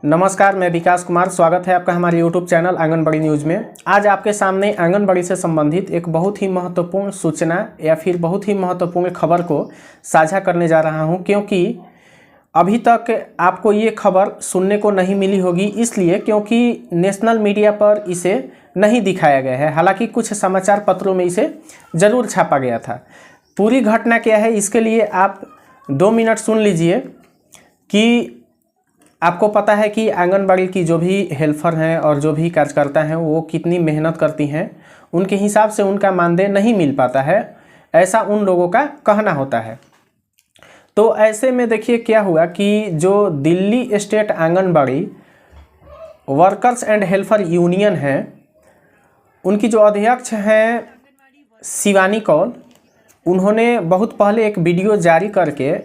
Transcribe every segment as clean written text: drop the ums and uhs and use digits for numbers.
नमस्कार, मैं विकास कुमार। स्वागत है आपका हमारे YouTube चैनल आंगनबाड़ी न्यूज़ में। आज आपके सामने आंगनबाड़ी से संबंधित एक बहुत ही महत्वपूर्ण सूचना या फिर बहुत ही महत्वपूर्ण खबर को साझा करने जा रहा हूं, क्योंकि अभी तक आपको ये खबर सुनने को नहीं मिली होगी, इसलिए क्योंकि नेशनल मीडिया पर इसे नहीं दिखाया गया है। हालांकि कुछ समाचार पत्रों में इसे ज़रूर छापा गया था। पूरी घटना क्या है, इसके लिए आप 2 मिनट सुन लीजिए कि आपको पता है कि आंगनबाड़ी की जो भी हेल्पर हैं और जो भी कार्यकर्ता हैं वो कितनी मेहनत करती हैं। उनके हिसाब से उनका मानदेय नहीं मिल पाता है, ऐसा उन लोगों का कहना होता है। तो ऐसे में देखिए क्या हुआ कि जो Delhi state anganwadi workers and helper union है, उनकी जो अध्यक्ष हैं शिवानी कौल, उन्होंने बहुत पहले एक वीडियो जारी करके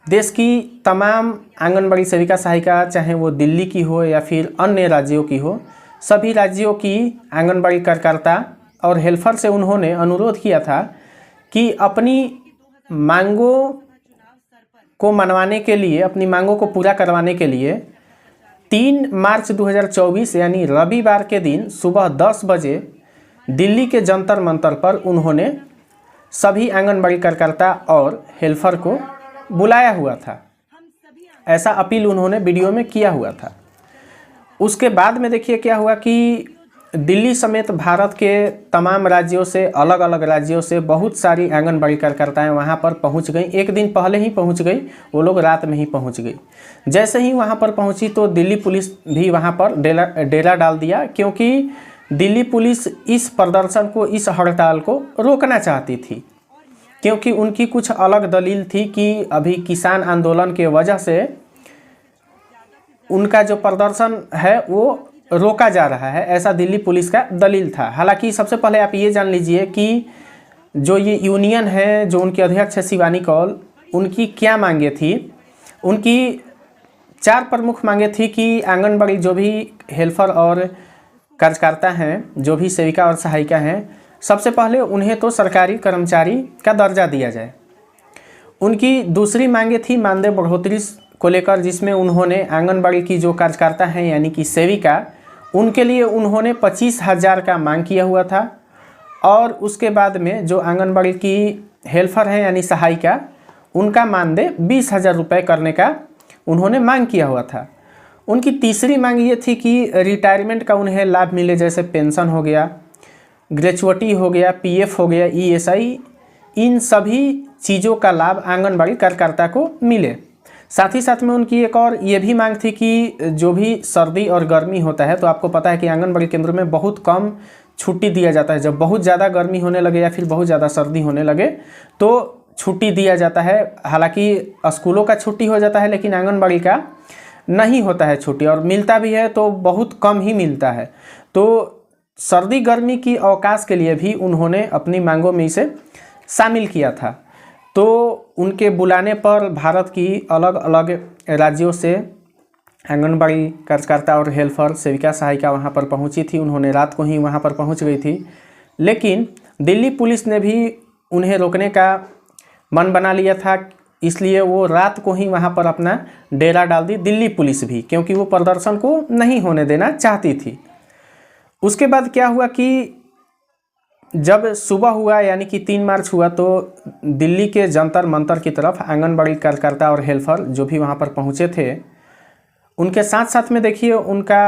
देश की तमाम आंगनबाड़ी सेविका सहायिका, चाहे वो दिल्ली की हो या फिर अन्य राज्यों की हो, सभी राज्यों की आंगनबाड़ी कार्यकर्ता और हेल्पर से उन्होंने अनुरोध किया था कि अपनी मांगों को मनवाने के लिए, अपनी मांगों को पूरा करवाने के लिए 3 मार्च 2024 यानी रविवार के दिन सुबह 10 बजे दिल्ली के जंतर मंतर पर उन्होंने सभी आंगनबाड़ी कार्यकर्ता और हेल्पर को बुलाया हुआ था। ऐसा अपील उन्होंने वीडियो में किया हुआ था। उसके बाद में देखिए क्या हुआ कि दिल्ली समेत भारत के तमाम राज्यों से, अलग अलग राज्यों से बहुत सारी आंगनबाड़ी कार्यकर्ताएं वहां पर पहुंच गई। एक दिन पहले ही पहुंच गई, वो लोग रात में ही पहुंच गई। जैसे ही वहां पर पहुंची तो दिल्ली पुलिस भी वहां पर डेरा डाल दिया, क्योंकि दिल्ली पुलिस इस प्रदर्शन को, इस हड़ताल को रोकना चाहती थी। क्योंकि उनकी कुछ अलग दलील थी कि अभी किसान आंदोलन के वजह से उनका जो प्रदर्शन है वो रोका जा रहा है, ऐसा दिल्ली पुलिस का दलील था। हालांकि सबसे पहले आप ये जान लीजिए कि जो ये यूनियन है, जो उनके अध्यक्ष है शिवानी कौल, उनकी क्या मांगे थी। उनकी 4 प्रमुख मांगे थी कि आंगनबाड़ी जो भी हेल्पर और कार्यकर्ता हैं, जो भी सेविका और सहायिका हैं, सबसे पहले उन्हें तो सरकारी कर्मचारी का दर्जा दिया जाए। उनकी दूसरी मांगे थी मानदेय बढ़ोतरी को लेकर, जिसमें उन्होंने आंगनबाड़ी की जो कार्यकर्ता हैं यानी कि सेविका, उनके लिए उन्होंने 25,000 का मांग किया हुआ था। और उसके बाद में जो आंगनबाड़ी की हेल्पर हैं यानी सहायिका, उनका मानदेय 20,000 रुपये करने का उन्होंने मांग किया हुआ था। उनकी तीसरी मांग ये थी कि रिटायरमेंट का उन्हें लाभ मिले, जैसे पेंशन हो गया, ग्रेचुइटी हो गया, पीएफ हो गया, ईएसआई, इन सभी चीज़ों का लाभ आंगनबाड़ी कार्यकर्ता को मिले। साथ ही साथ में उनकी एक और ये भी मांग थी कि जो भी सर्दी और गर्मी होता है, तो आपको पता है कि आंगनबाड़ी केंद्रों में बहुत कम छुट्टी दिया जाता है। जब बहुत ज़्यादा गर्मी होने लगे या फिर बहुत ज़्यादा सर्दी होने लगे तो छुट्टी दिया जाता है। हालांकि स्कूलों का छुट्टी हो जाता है, लेकिन आंगनबाड़ी का नहीं होता है छुट्टी, और मिलता भी है तो बहुत कम ही मिलता है। तो सर्दी गर्मी की अवकाश के लिए भी उन्होंने अपनी मांगों में इसे शामिल किया था। तो उनके बुलाने पर भारत की अलग अलग राज्यों से आंगनबाड़ी कार्यकर्ता और हेल्पर, सेविका सहायिका वहां पर पहुंची थी। उन्होंने रात को ही वहां पर पहुंच गई थी, लेकिन दिल्ली पुलिस ने भी उन्हें रोकने का मन बना लिया था। इसलिए वो रात को ही वहां पर अपना डेरा डाल दी, दिल्ली पुलिस भी, क्योंकि वो प्रदर्शन को नहीं होने देना चाहती थी। उसके बाद क्या हुआ कि जब सुबह हुआ यानी कि 3 मार्च हुआ, तो दिल्ली के जंतर मंतर की तरफ आंगनबाड़ी कार्यकर्ता और हेल्पर जो भी वहाँ पर पहुँचे थे, उनके साथ साथ में देखिए उनका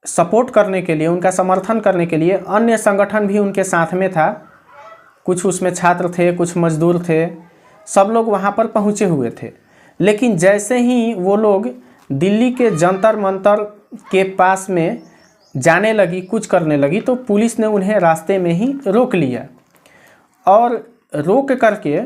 सपोर्ट करने के लिए, उनका समर्थन करने के लिए अन्य संगठन भी उनके साथ में था। कुछ उसमें छात्र थे, कुछ मजदूर थे, सब लोग वहाँ पर पहुँचे हुए थे। लेकिन जैसे ही वो लोग दिल्ली के जंतर मंतर के पास में जाने लगी, कुछ करने लगी, तो पुलिस ने उन्हें रास्ते में ही रोक लिया। और रोक करके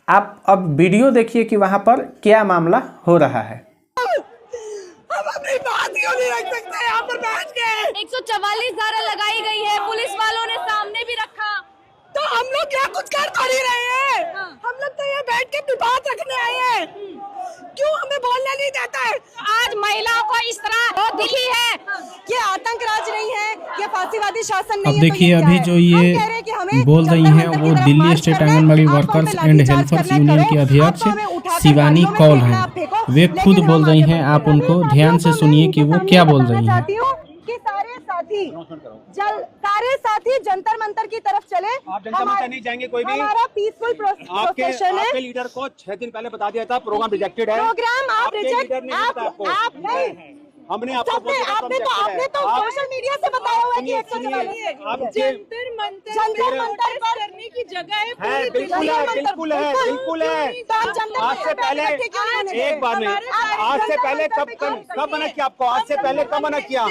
आप अब वीडियो देखिए कि वहाँ पर क्या मामला हो रहा है। हम अपनी बात क्यों नहीं रख सकते यहाँ पर बैठ के? 144 धारा लगाई गई है, पुलिस वालों ने सामने भी रखा। तो हम लोग यहाँ कुछ कर तो नहीं रहे हैं। हम लोग तो यहाँ बैठ के अपनी बात रखने आए हैं। क्यों हमें बोलने नहीं देता है? आज महिलाओं को इस तरह दिखी है। ये आतंक राज नहीं है, ये फांसीवादी शासन नहीं अब है। देखिए तो ये अभी क्या जो है? ये हम कह रहे हैं कि हमें बोल रही जंतर हैं मंतर वो की तरफ दिल्ली मार्च स्टेट करना है, आंगनबाड़ी आप वर्कर्स हमें एंड लाठीचार्ज हेल्पर्स करना यूनियन करें, के आप अध्यक्ष हमें उठाकर शिवानी गाड़ियों में कौल फेंकना हैं, आप फेंको, वे लेकिन खुद हम बोल रही आगे हैं। बढ़ते आप रहेंगे। उनको ध्यान से सुनिए कि वो क्या बोल रही हैं। चाहती हूँ कि सारे साथी जंतर मंतर की तरफ चले। आप जंतर मंतर नहीं जाएंगे कोई भी। हमारा पीसफुल प्रोसेशन है। आपके लीडर को 6 दिन पहले बता दिया था प्रोग्राम रिजेक्टेड है। प्रोग्राम आप आपके रिजेक्ट लीडर ने बताया आपको। आप नहीं हमने आपको आपने तो सोशल मीडिया से बताया हुआ कि 144 जंतर मंतर करने की जगह है है। बिल्कुल है। आज से पहले एक बार में आज से पहले कब मना किया आपको? आज से पहले कब मना किया?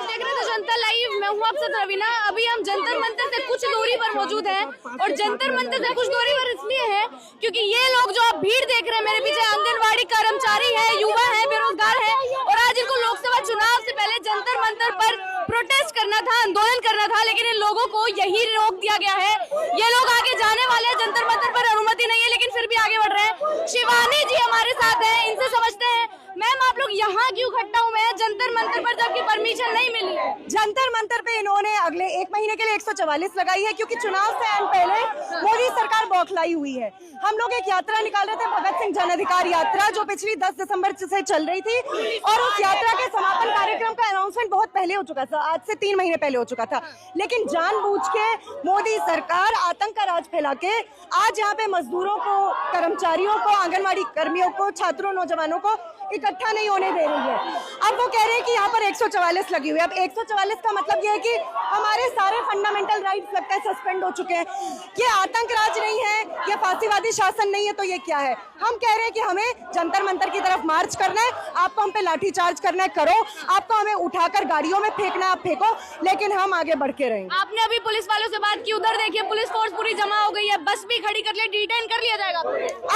देख रहे थे जनता लाइव। मैं हूँ आपसे रवीना। अभी हम जंतर मंतर से कुछ दूरी पर मौजूद हैं और जंतर मंतर से कुछ दूरी पर इसलिए है क्योंकि ये लोग जो आप भीड़ देख रहे हैं मेरे पीछे, आंगनवाड़ी कर्मचारी है, युवा है, बेरोजगार है और आज इनको लोकसभा चुनाव से पहले जंतर मंतर पर प्रोटेस्ट करना था, आंदोलन करना था, लेकिन इन लोगों को यही रोक दिया गया है। ये लोग आगे जाने वाले हैं, जंतर मंतर पर अनुमति नहीं है लेकिन फिर भी आगे बढ़ रहे हैं। शिवानी जी हमारे साथ हैं, इनसे समझते हैं। मैम आप लोग यहाँ क्यों इकट्ठा हुए हैं जंतर मंतर पर जबकि परमिशन नहीं मिली है? जंतर मंतर पे इन्होंने अगले 1 महीने के लिए 144 लगाई है क्योंकि चुनाव से आने पहले मोदी सरकार बौखलाई हुई है। हम लोग एक यात्रा निकाल रहे थे, भगत सिंह जन अधिकार यात्रा, जो पिछली 10 दिसंबर से चल रही थी और उस यात्रा के समापन कार्यक्रम का अनाउंसमेंट बहुत पहले हो चुका था, आज से 3 महीने पहले हो चुका था। लेकिन जानबूझ के मोदी सरकार आतंक का राज फैला के आज यहाँ पे मजदूरों को, कर्मचारियों को, आंगनबाड़ी कर्मियों को, छात्रों, नौजवानों को इकट्ठा नहीं होने दे रही है। अब वो कह रहे हैं कि यहाँ पर 144 लगी हुई है। अब 144 का मतलब ये है कि हमारे सारे फंडामेंटल राइट्स लगता है सस्पेंड हो चुके हैं। ये आतंक राज नहीं है, ये फांसीवादी शासन नहीं है, तो ये क्या है? हम कह रहे हैं कि हमें जंतर मंतर की तरफ मार्च करना है, आपको हम पे लाठीचार्ज करना है, करो, आपको हमें उठाकर गाड़ियों में फेंकना है, आप फेंको, लेकिन हम आगे बढ़ के रहेंगे। आपने अभी पुलिस वालों से बात की, उधर देखिए पुलिस फोर्स पूरी जमा हो गई है, बस भी खड़ी कर ले, डिटेन कर लिया जाएगा।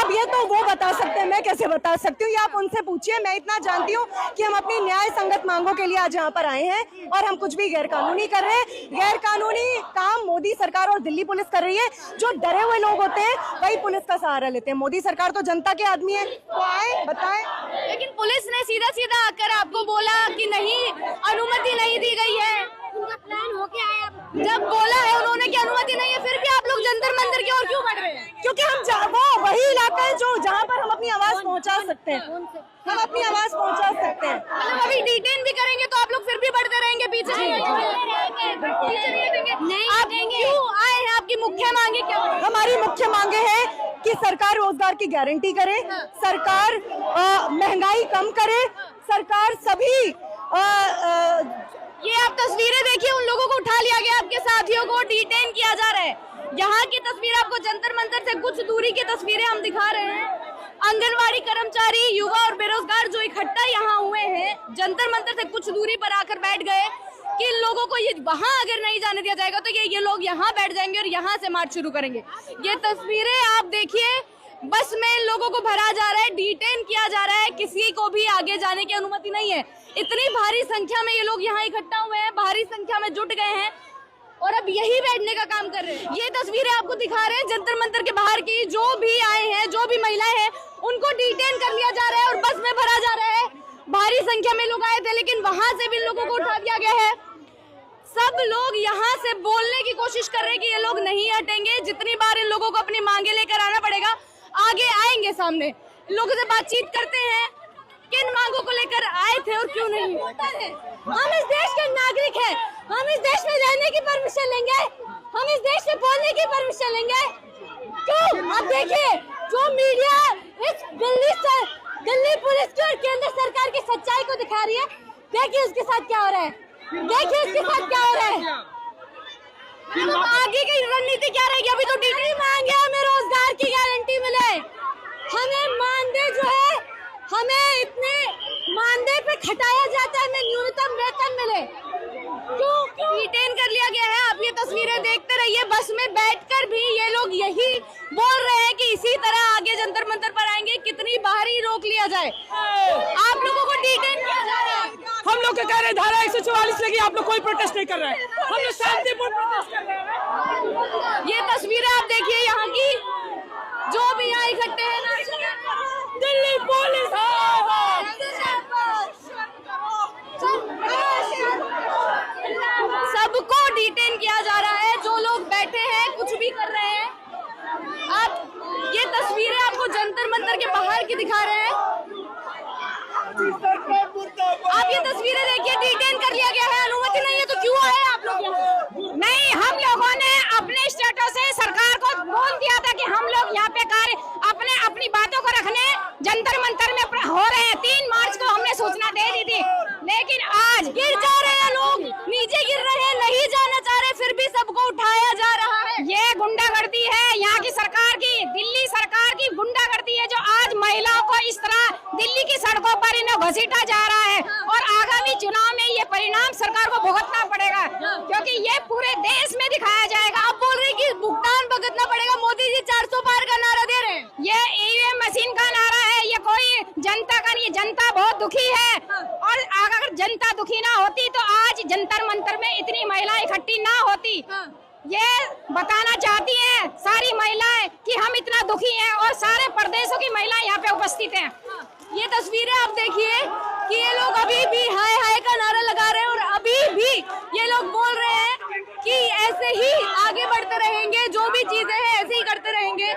अब ये तो वो बता सकते हैं, मैं कैसे बता सकती हूँ? ये आप उनसे पूछिए। मैं इतना जानती हूँ कि हम अपनी न्याय संगत मांगों के लिए आज यहाँ पर आए हैं और हम कुछ भी गैर कानूनी कर रहे हैं। गैर कानूनी काम मोदी सरकार और दिल्ली पुलिस कर रही है। जो डरे हुए लोग होते हैं वही पुलिस का सहारा लेते हैं। मोदी सरकार तो जनता के आदमी है, तो आए बताएं। लेकिन पुलिस ने सीधा सीधा आकर आपको बोला कि नहीं, अनुमति नहीं दी गई है। उनका प्लान हो क्या है? जब बोला है उन्होंने कि अनुमति नहीं है, फिर भी आप लोग जंतर मंतर की ओर क्यों बढ़ रहे हैं? क्योंकि हम वो वही इलाका है जो जहाँ पर हम अपनी आवाज पहुँचा सकते हैं, हम अपनी आवाज पहुँचा सकते हैं। मतलब अभी डिटेन भी करेंगे तो आप लोग फिर भी बढ़ते रहेंगे, पीछे नहीं हटेंगे। आप क्यों आए हैं? आपकी मुख्य मांगे क्या है? हमारी मुख्य मांगे है कि सरकार रोजगार की गारंटी करे, सरकार महंगाई कम करे, सरकार सभी ये आप तस्वीरें देखिए, उन लोगों को उठा लिया गया, आपके साथियों को डिटेन किया जा रहा है। यहाँ की तस्वीर आपको जंतर मंतर से कुछ दूरी की तस्वीरें हम दिखा रहे हैं। आंगनवाड़ी कर्मचारी, युवा और बेरोजगार जो इकट्ठा यहाँ हुए हैं, जंतर मंतर से कुछ दूरी पर आकर बैठ गए कि इन लोगों को ये वहां अगर नहीं जाने दिया जाएगा तो ये लोग यहाँ बैठ जाएंगे और यहाँ से मार्च शुरू करेंगे। ये तस्वीरें आप देखिए, बस में इन लोगों को भरा जा रहा है, डिटेन किया जा रहा है, किसी को भी आगे जाने की अनुमति नहीं है। इतनी भारी संख्या में ये लोग यहाँ इकट्ठा हुए हैं, भारी संख्या में जुट गए हैं और अब यही बैठने का काम कर रहे हैं। ये तस्वीरें आपको दिखा रहे हैं जंतर मंतर के बाहर की। जो भी आए हैं, जो भी महिलाएं हैं, उनको डिटेन कर लिया जा रहा है और बस में भरा जा रहा है। भारी संख्या में लोग आए थे लेकिन वहां से भी लोगों को उठा दिया गया है। सब लोग यहाँ से बोलने की कोशिश कर रहे हैं कि ये लोग नहीं हटेंगे। जितनी बार इन लोगों को अपनी मांगे लेकर आना पड़ेगा, आगे आएंगे, सामने लोगों से बातचीत करते हैं, किन मांगों को लेकर आए थे और क्यों नहीं। हम इस देश के नागरिक हैं, हम इस देश में रहने की परमिशन लेंगे, हम इस देश में बोलने की परमिशन लेंगे। क्यों? आप देखिए, जो मीडिया इस दिल्ली पुलिस की और केंद्र सरकार की सच्चाई को दिखा रही है, देखिए उसके साथ क्या हो रहा है, देखिए उसके साथ क्या हो रहा है। आगे की रणनीति क्या रहेगी? अभी तो डिटेन मांगे, हमें रोजगार की गारंटी मिले, हमें मानदेय जो है, हमें इतने मानदेय पे खटाया जाता है, हमें न्यूनतम वेतन मिले। क्यों डिटेन कर लिया गया है? आप ये तस्वीरें देखते रहिए। बस में बैठकर भी ये लोग यही बोल रहे हैं कि इसी तरह आगे जंतर मंतर पर आएंगे, कितनी बाहरी रोक लिया जाए। आप लोगों को डिटेन किया जा रहा है। हम लोग कह रहे हैं धारा 144 लगी, आप लोग कोई प्रोटेस्ट नहीं कर रहे हैं, हम लोग शांतिपूर्ण प्रोटेस्ट कर रहे हैं। ये तस्वीरें आप देखिए यहाँ की, जो भी यहाँ इकट्ठे हैं ना, दिल्ली पुलिस सबको डिटेन किया जा रहा है। जो लोग बैठे हैं, कुछ भी कर रहे हैं। आप ये तस्वीरें आप आप ये तस्वीरें देखिए, डिटेन कर लिया गया है, अनुमति नहीं है तो क्यों आए आप लोग यहाँ? नहीं, हम लोगों ने अपने स्टेटस से सरकार को बोल दिया था कि हम लोग यहाँ पे अपनी बातों को रखने जंतर मंतर में हो रहे हैं। 3 मार्च को हमने सूचना दे दी थी, लेकिन आज गिर जा रहे हैं लोग, नीचे गिर रहे हैं, नहीं जाना चाह रहे, फिर भी सबको उठाया जा रहा है। ये गुंडागर्दी है यहाँ की सरकार की, दिल्ली सरकार की गुंडागर्दी है, जो आज महिलाओं को इस तरह दिल्ली की सड़कों पर इन्हें घसीटा जा रहा है। और आगामी चुनाव में ये परिणाम सरकार को भुगतना पड़ेगा, क्योंकि ये पूरे देश में दिखाया जाएगा। आप बोल रहे हैं कि भुगतान भुगतना पड़ेगा, मोदी जी 400 पार का नारा दे रहे हैं। ये ईवीएम मशीन का नारा है, ये कोई जनता का नहीं। जनता बहुत दुखी है, और अगर जनता दुखी ना होती तो आज जंतर मंतर में इतनी महिलाएं इकट्ठी ना होती। ये बताना चाहती हैं सारी महिलाएं कि हम इतना दुखी हैं, और सारे प्रदेशों की महिलाएं यहाँ पे उपस्थित हैं। ये तस्वीरें आप देखिए कि ये लोग अभी भी हाय हाय का नारा लगा रहे हैं, और अभी भी ये लोग बोल रहे हैं कि ऐसे ही आगे बढ़ते रहेंगे, जो भी चीजें हैं ऐसे ही करते रहेंगे।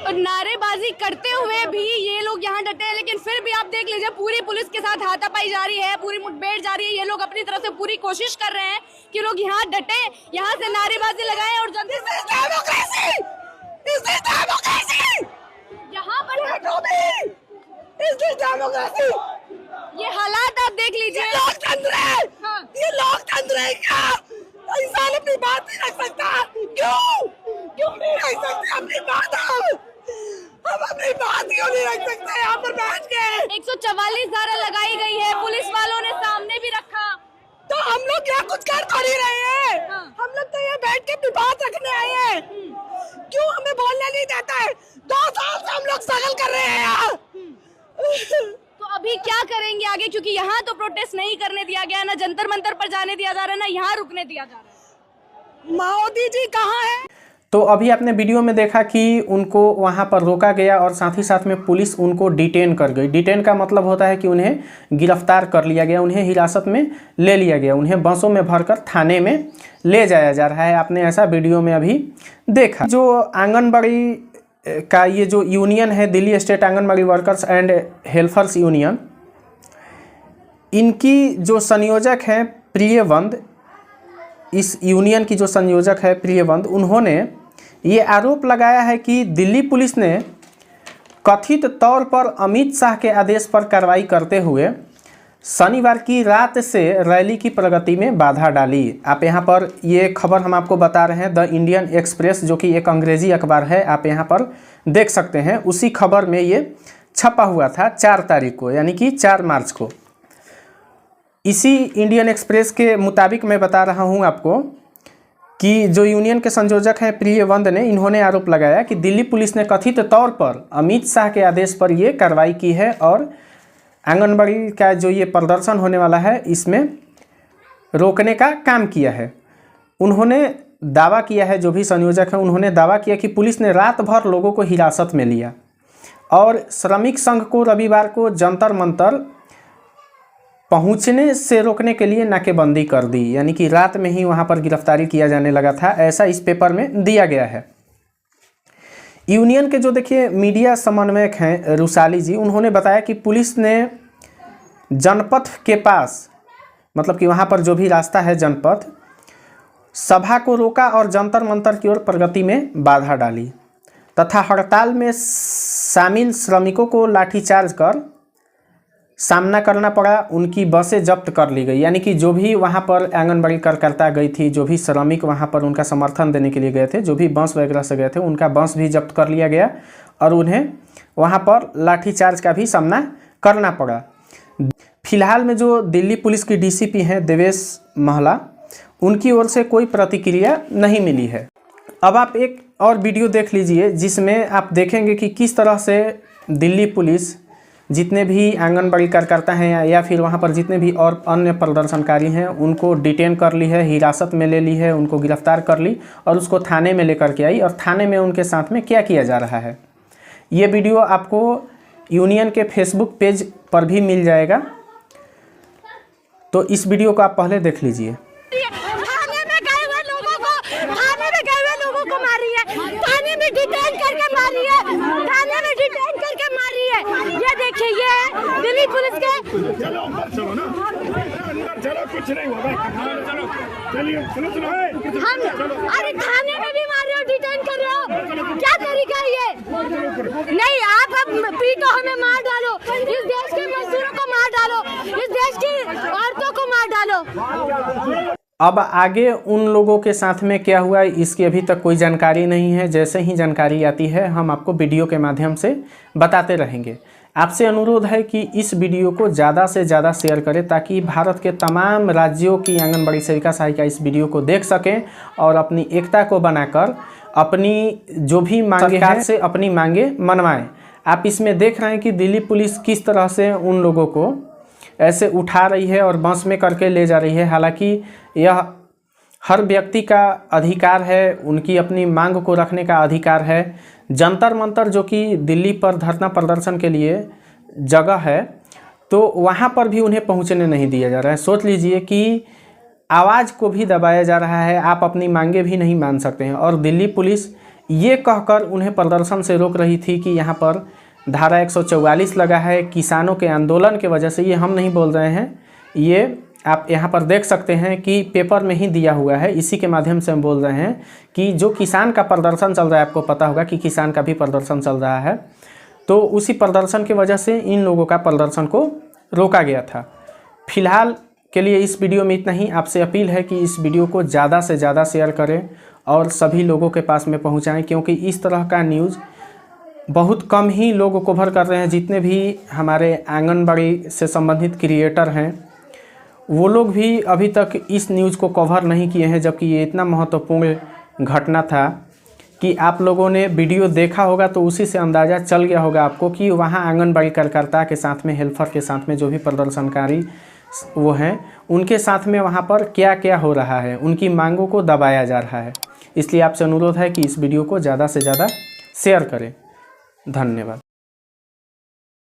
और नारेबाजी करते हुए भी ये लोग यहाँ डटे हैं, लेकिन फिर भी आप देख लीजिए पूरी पुलिस के साथ हाथापाई जारी है, पूरी मुठभेड़ जारी है। ये लोग अपनी तरफ से पूरी कोशिश कर रहे हैं कि लोग यहाँ डटे, यहाँ से नारेबाजी लगाएं और जल्दी से यहाँ पर डेमोक्रेसी, ये हालात आप देख लीजिए। लोकतंत्र है, ये लोकतंत्र है क्या? इंसान अपनी बात नहीं रख सकता, क्यों नहीं रख सकते अपनी बात? हम अपनी बात क्यों नहीं रख सकते यहाँ पर बैठ के? 144 धारा लगाई गई है, पुलिस वालों ने सामने भी रखा। तो हम लोग यहाँ कुछ कर तो नहीं रहे हैं, हम लोग तो यहाँ बैठ के अपनी बात रखने आए हैं। क्यों हमें बोलने नहीं देता है? 2 साल से हम लोग स्ट्रगल कर रहे हैं यहाँ। तो अभी क्या करेंगे आगे, क्योंकि यहाँ तो प्रोटेस्ट नहीं करने दिया गया, ना जंतर मंतर पर जाने दिया जा रहा है, ना यहाँ रुकने दिया जा रहा है। मोदी जी कहाँ है? तो अभी आपने वीडियो में देखा कि उनको वहाँ पर रोका गया और साथ ही साथ में पुलिस उनको डिटेन कर गई। डिटेन का मतलब होता है कि उन्हें गिरफ्तार कर लिया गया, उन्हें हिरासत में ले लिया गया, उन्हें बसों में भरकर थाने में ले जाया जा रहा है। आपने ऐसा वीडियो में अभी देखा। जो आंगनबाड़ी का ये जो यूनियन है, Delhi state anganwadi workers and helpers union, इनकी जो संयोजक हैं प्रियवंद, इस यूनियन की जो संयोजक है प्रियवंद, उन्होंने ये आरोप लगाया है कि दिल्ली पुलिस ने कथित तौर पर अमित शाह के आदेश पर कार्रवाई करते हुए शनिवार की रात से रैली की प्रगति में बाधा डाली। आप यहाँ पर ये खबर हम आपको बता रहे हैं, द इंडियन एक्सप्रेस जो कि एक अंग्रेजी अखबार है, आप यहाँ पर देख सकते हैं। उसी खबर में ये छपा हुआ था 4 तारीख को, यानी कि 4 मार्च को। इसी इंडियन एक्सप्रेस के मुताबिक मैं बता रहा हूँ आपको कि जो यूनियन के संयोजक हैं प्रियवंद ने, इन्होंने आरोप लगाया कि दिल्ली पुलिस ने कथित तौर पर अमित शाह के आदेश पर ये कार्रवाई की है और आंगनबाड़ी का जो ये प्रदर्शन होने वाला है इसमें रोकने का काम किया है। उन्होंने दावा किया है, जो भी संयोजक हैं उन्होंने दावा किया कि पुलिस ने रात भर लोगों को हिरासत में लिया और श्रमिक संघ को रविवार को जंतर मंतर पहुंचने से रोकने के लिए नाकेबंदी कर दी, यानी कि रात में ही वहां पर गिरफ्तारी किया जाने लगा था, ऐसा इस पेपर में दिया गया है। यूनियन के जो देखिए मीडिया समन्वयक हैं रुसाली जी, उन्होंने बताया कि पुलिस ने जनपथ के पास, मतलब कि वहां पर जो भी रास्ता है जनपथ, सभा को रोका और जंतर मंतर की ओर प्रगति में बाधा डाली तथा हड़ताल में शामिल श्रमिकों को लाठीचार्ज कर सामना करना पड़ा। उनकी बसें जब्त कर ली गई, यानी कि जो भी वहाँ पर आंगनबाड़ी कार्यकर्ता गई थी, जो भी श्रमिक वहाँ पर उनका समर्थन देने के लिए गए थे, जो भी बस वगैरह से गए थे, उनका बस भी जब्त कर लिया गया और उन्हें वहाँ पर लाठीचार्ज का भी सामना करना पड़ा। फिलहाल में जो दिल्ली पुलिस की डीसीपी हैं देवेश महला, उनकी ओर से कोई प्रतिक्रिया नहीं मिली है। अब आप एक और वीडियो देख लीजिए जिसमें आप देखेंगे कि किस तरह से दिल्ली पुलिस जितने भी आंगनबाड़ी कार्यकर्ता हैं या फिर वहाँ पर जितने भी और अन्य प्रदर्शनकारी हैं उनको डिटेन कर ली है, हिरासत में ले ली है, उनको गिरफ्तार कर ली और उसको थाने में लेकर के आई और थाने में उनके साथ में क्या किया जा रहा है। ये वीडियो आपको यूनियन के फेसबुक पेज पर भी मिल जाएगा, तो इस वीडियो को आप पहले देख लीजिए। डिटेन करके मारी है, थाने में डिटेन करके मारी है। ये देखिए, ये दिल्ली पुलिस के? चलो अंदर चलो ना, अंदर चलो, कुछ नहीं होगा। चलो चलिए, चलो हम अरे थाने में भी मार रहे हो, डिटेन कर रहे हो, क्या तरीका है ये? नहीं, आप अब पीटो, हमें मार डालो, इस देश के मजदूरों को मार डालो, इस देश की औरतों को मार डालो। अब आगे उन लोगों के साथ में क्या हुआ इसकी अभी तक कोई जानकारी नहीं है। जैसे ही जानकारी आती है हम आपको वीडियो के माध्यम से बताते रहेंगे। आपसे अनुरोध है कि इस वीडियो को ज़्यादा से ज़्यादा शेयर करें ताकि भारत के तमाम राज्यों की आंगनबाड़ी सेविका सहायिका इस वीडियो को देख सकें और अपनी एकता को बनाकर अपनी जो भी मांगे हैं से अपनी मांगे मनवाएं। आप इसमें देख रहे हैं कि दिल्ली पुलिस किस तरह से उन लोगों को ऐसे उठा रही है और बस में करके ले जा रही है। हालांकि यह हर व्यक्ति का अधिकार है, उनकी अपनी मांग को रखने का अधिकार है। जंतर मंतर जो कि दिल्ली पर धरना प्रदर्शन के लिए जगह है, तो वहाँ पर भी उन्हें पहुँचने नहीं दिया जा रहा है। सोच लीजिए कि आवाज़ को भी दबाया जा रहा है, आप अपनी मांगे भी नहीं मान सकते हैं। और दिल्ली पुलिस ये कहकर उन्हें प्रदर्शन से रोक रही थी कि यहाँ पर धारा 144 लगा है किसानों के आंदोलन के वजह से। ये हम नहीं बोल रहे हैं, ये आप यहाँ पर देख सकते हैं कि पेपर में ही दिया हुआ है। इसी के माध्यम से हम बोल रहे हैं कि जो किसान का प्रदर्शन चल रहा है, आपको पता होगा कि किसान का भी प्रदर्शन चल रहा है, तो उसी प्रदर्शन की वजह से इन लोगों का प्रदर्शन को रोका गया था। फिलहाल के लिए इस वीडियो में इतना ही। आपसे अपील है कि इस वीडियो को ज़्यादा से ज़्यादा शेयर करें और सभी लोगों के पास में पहुँचाएँ, क्योंकि इस तरह का न्यूज़ बहुत कम ही लोग कवर कर रहे हैं। जितने भी हमारे आंगनबाड़ी से संबंधित क्रिएटर हैं वो लोग भी अभी तक इस न्यूज़ को कवर नहीं किए हैं, जबकि ये इतना महत्वपूर्ण घटना था कि आप लोगों ने वीडियो देखा होगा तो उसी से अंदाज़ा चल गया होगा आपको कि वहाँ आंगनबाड़ी कार्यकर्ता के साथ में, हेल्पर के साथ में, जो भी प्रदर्शनकारी वो हैं उनके साथ में वहाँ पर क्या क्या हो रहा है, उनकी मांगों को दबाया जा रहा है। इसलिए आपसे अनुरोध है कि इस वीडियो को ज़्यादा से ज़्यादा शेयर करें। धन्यवाद।